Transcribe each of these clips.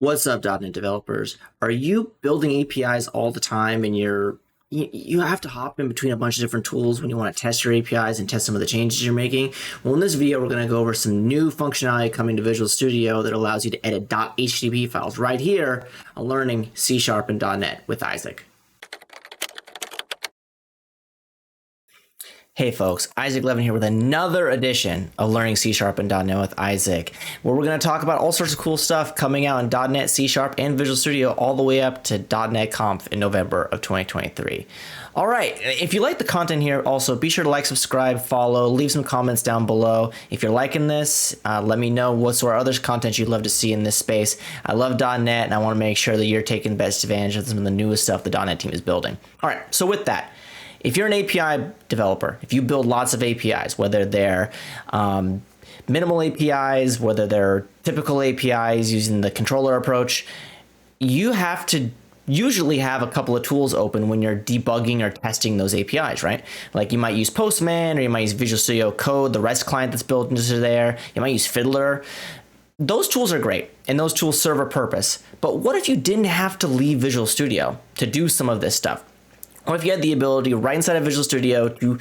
What's up, .NET developers? Are you building APIs all the time and you have to hop in between a bunch of different tools when you want to test your APIs and test some of the changes you're making? Well, in this video, we're going to go over some new functionality coming to Visual Studio that allows you to edit .htp files right here on learning C# and .NET with Isaac. Hey folks, Isaac Levin here with another edition of Learning C# and .NET with Isaac, where we're going to talk about all sorts of cool stuff coming out in .NET, C# and Visual Studio all the way up to .NET Conf in November of 2023. All right, if you like the content here, also be sure to like, subscribe, follow, leave some comments down below. If you're liking this, let me know what sort of other content you'd love to see in this space. I love .NET and I want to make sure that you're taking the best advantage of some of the newest stuff the .NET team is building. All right, so with that, if you're an API developer, if you build lots of APIs, whether they're minimal APIs, whether they're typical APIs using the controller approach, you have to usually have a couple of tools open when you're debugging or testing those APIs, right? Like you might use Postman, or you might use Visual Studio Code, the REST client that's built into there. You might use Fiddler. Those tools are great, and those tools serve a purpose. But what if you didn't have to leave Visual Studio to do some of this stuff? Or if you had the ability right inside of Visual Studio to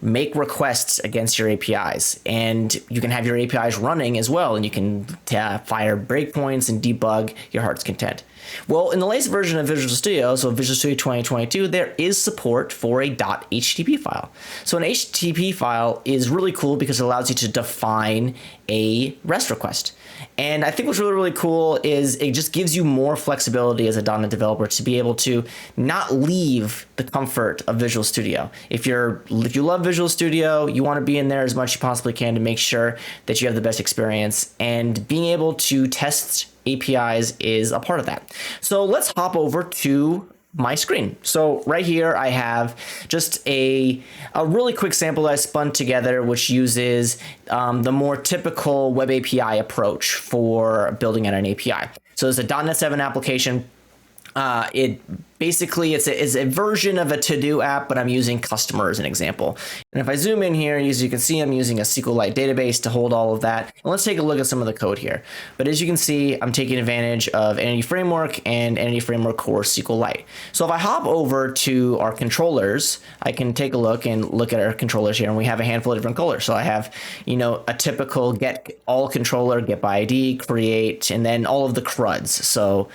make requests against your APIs, and you can have your APIs running as well, and you can fire breakpoints and debug your heart's content. Well, in the latest version of Visual Studio, so Visual Studio 2022, there is support for a .htp file. So an HTTP file is really cool because it allows you to define a REST request. And I think what's really, really cool is it just gives you more flexibility as a .NET developer to be able to not leave the comfort of Visual Studio. If you love Visual Studio, you want to be in there as much as you possibly can to make sure that you have the best experience, and being able to test APIs is a part of that. So let's hop over to my screen. So right here, I have just a really quick sample that I spun together, which uses the more typical web API approach for building out an API. So it's a .NET 7 application. It basically it's a version of a to-do app, but I'm using customer as an example. And if I zoom in here, as you can see, I'm using a SQLite database to hold all of that. And let's take a look at some of the code here. But as you can see, I'm taking advantage of Entity Framework and Entity Framework Core SQLite. So if I hop over to our controllers, I can take a look at our controllers here, and we have a handful of different colors. So I have, a typical get all controller, get by ID, create, and then all of the CRUDs. So,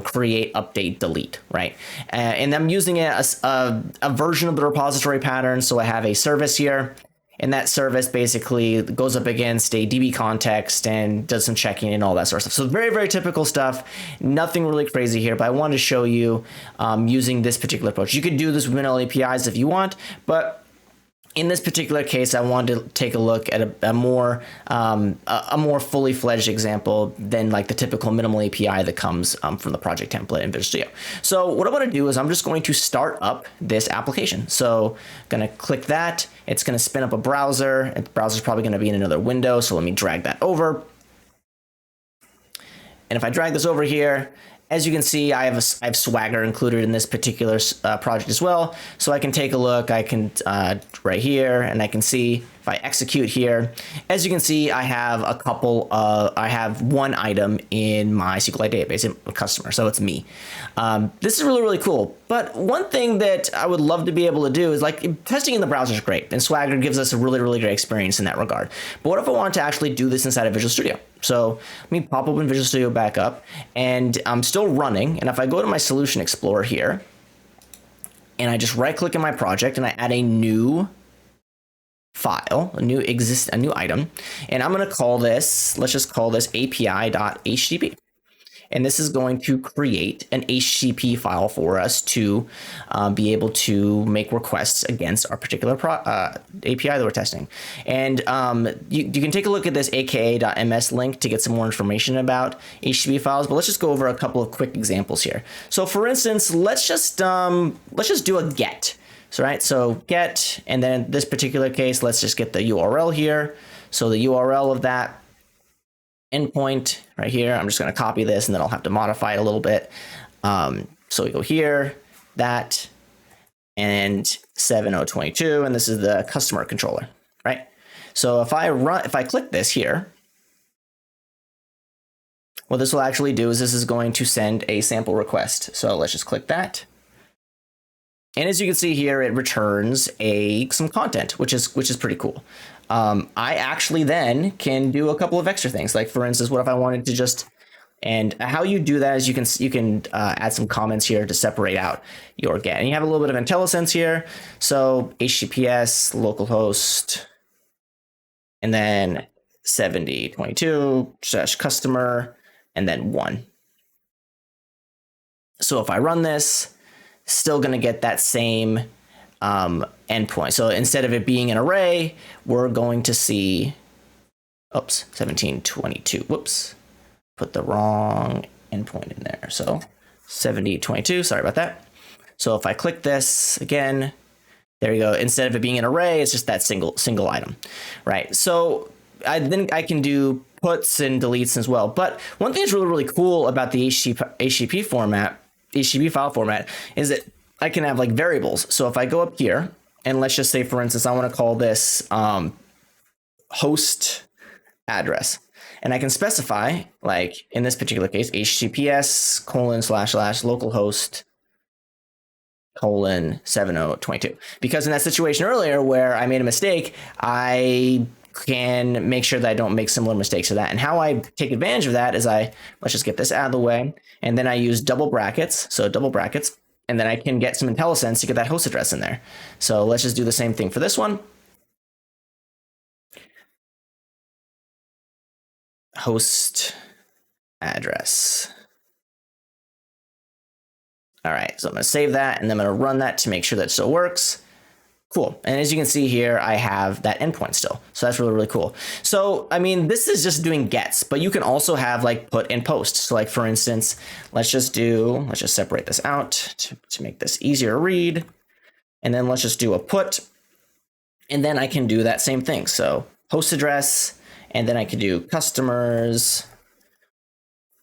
create, update, delete, right? And I'm using it as a version of the repository pattern. So I have a service here, and that service basically goes up against a DB context and does some checking and all that sort of stuff. So very, very typical stuff. Nothing really crazy here, but I wanted to show you using this particular approach. You could do this with vanilla APIs if you want, but in this particular case, I wanted to take a look at a more fully fledged example than like the typical minimal API that comes from the project template in Visual Studio. So what I want to do is I'm just going to start up this application. So I'm going to click that. It's going to spin up a browser, and the browser is probably going to be in another window. So let me drag that over. And if I drag this over here, as you can see, I have Swagger included in this particular project as well. So I can take a look, I can right here, and I can see if I execute here, as you can see, I have I have one item in my SQLite database, a customer, so it's me. This is really, really cool. But one thing that I would love to be able to do is testing in the browser is great, and Swagger gives us a really, really great experience in that regard. But what if I wanted to actually do this inside of Visual Studio? So let me pop open Visual Studio back up, and I'm still running. And if I go to my Solution Explorer here, and I just right click in my project and I add a new file, a new item, and I'm going to call this, let's just call this api.htp. And this is going to create an HTTP file for us to be able to make requests against our particular API that we're testing. And you can take a look at this aka.ms link to get some more information about HTTP files. But let's just go over a couple of quick examples here. So for instance, let's just do a get. So get, and then in this particular case, let's just get the URL here. So the URL of that endpoint right here, I'm just going to copy this, and then I'll have to modify it a little bit. So we go here, that, and 7022, and this is the customer controller, right? So if I click this here, what this will actually do is this is going to send a sample request. So let's just click that. And as you can see here, it returns some content, which is pretty cool. I actually then can do a couple of extra things. Like for instance, what if I wanted to just, and how you do that is you can add some comments here to separate out your get. And you have a little bit of IntelliSense here. So HTTPS, localhost, and then 7022/customer, and then 1. So if I run this, still going to get that same endpoint. So instead of it being an array, we're going to see, 1722. Whoops, put the wrong endpoint in there. So 7022, sorry about that. So if I click this again, there you go. Instead of it being an array, it's just that single item, right? So then I can do puts and deletes as well. But one thing that's really, really cool about the HTTP file format is that I can have like variables. So if I go up here and let's just say, for instance, I want to call this host address, and I can specify, like in this particular case, https://localhost 7022, because in that situation earlier where I made a mistake, I can make sure that I don't make similar mistakes to that. And how I take advantage of that is let's just get this out of the way, and then I use double brackets, and then I can get some IntelliSense to get that host address in there. So let's just do the same thing for this one. Host address. All right, so I'm gonna save that, and then I'm gonna run that to make sure that it still works. Cool. And as you can see here, I have that endpoint still. So that's really, really cool. So, I mean, this is just doing gets, but you can also have like put and post. So like, for instance, let's just separate this out to make this easier to read. And then let's just do a put. And then I can do that same thing. So host address, and then I can do customers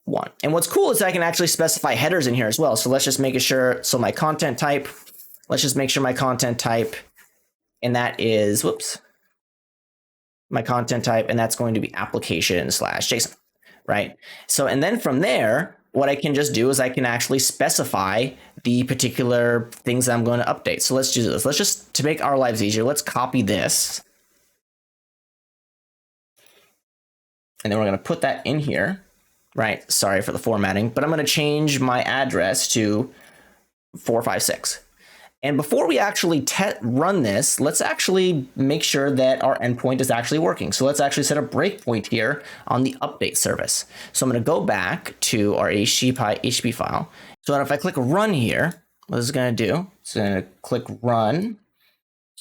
1. And what's cool is I can actually specify headers in here as well. So let's just make sure. So my content type, let's just make sure my content type, and that is, my content type, and that's going to be application/JSON, right? So, and then from there, what I can just do is I can actually specify the particular things that I'm going to update. So let's do this. Let's just, to make our lives easier, let's copy this. And then we're going to put that in here, right? Sorry for the formatting, but I'm going to change my address to 456. And before we actually run this, let's actually make sure that our endpoint is actually working. So let's actually set a breakpoint here on the update service. So I'm going to go back to our HTTP file. So if I click run here, what this is going to do, it's going to click run,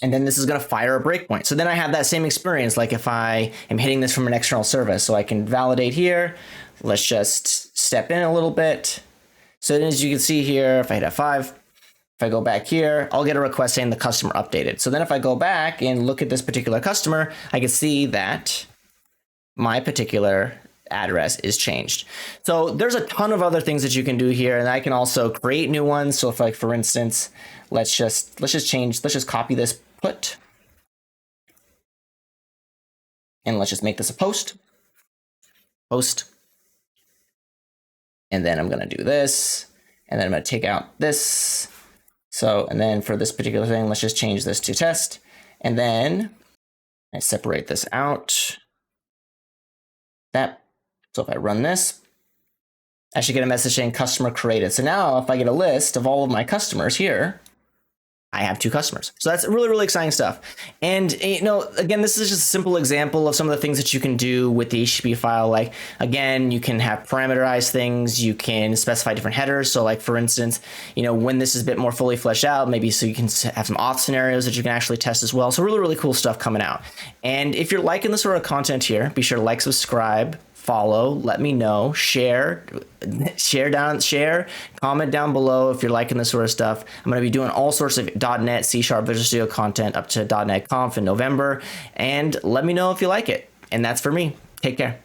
and then this is going to fire a breakpoint. So then I have that same experience, like if I am hitting this from an external service. So I can validate here. Let's just step in a little bit. So then as you can see here, if I hit F5, if I go back here, I'll get a request saying the customer updated. So then if I go back and look at this particular customer, I can see that my particular address is changed. So there's a ton of other things that you can do here, and I can also create new ones. So if, like, for instance, let's just copy this put, and let's just make this a post, and then I'm going to do this, and then I'm going to take out this. So, and then for this particular thing, let's just change this to test. And then I separate this out. So if I run this, I should get a message saying customer created. So now if I get a list of all of my customers here, I have 2 customers. So that's really, really exciting stuff. And, you know, again, this is just a simple example of some of the things that you can do with the HTTP file. Like, again, you can have parameterized things. You can specify different headers. So like, for instance, you know, when this is a bit more fully fleshed out, maybe so you can have some auth scenarios that you can actually test as well. So really, really cool stuff coming out. And if you're liking this sort of content here, be sure to like, subscribe, follow, let me know, share, comment down below if you're liking this sort of stuff. I'm going to be doing all sorts of .NET, C# Visual Studio content up to .NET Conf in November, and let me know if you like it. And that's for me. Take care.